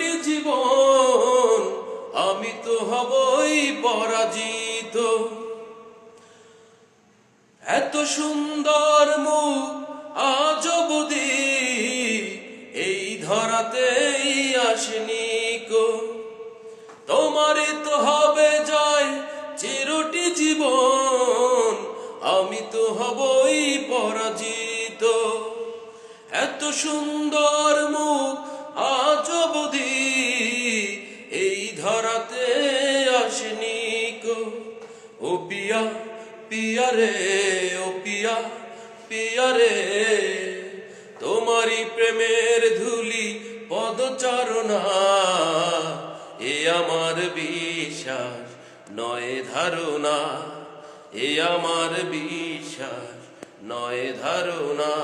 চিরটি জীবন আমি তো হবই পরাজিত। এত সুন্দর মুখ আজ অবধি এই ধরাতেই আসেনি কো। তোমারই তো হবে জয় চিরটি জীবন আমি তো হবই পরাজিত। এত সুন্দর মুখ আজ অবধি এই ধরাতে আসেনি কো। ও পিয়া পিয়া রে, ও পিয়া পিয়া রে, তোমারই প্রেমের ধুলি পদচারণা এ আমার বিশ্বাস নয় ধারণা, এ আমার বিশ্বাস নয় ধারণা।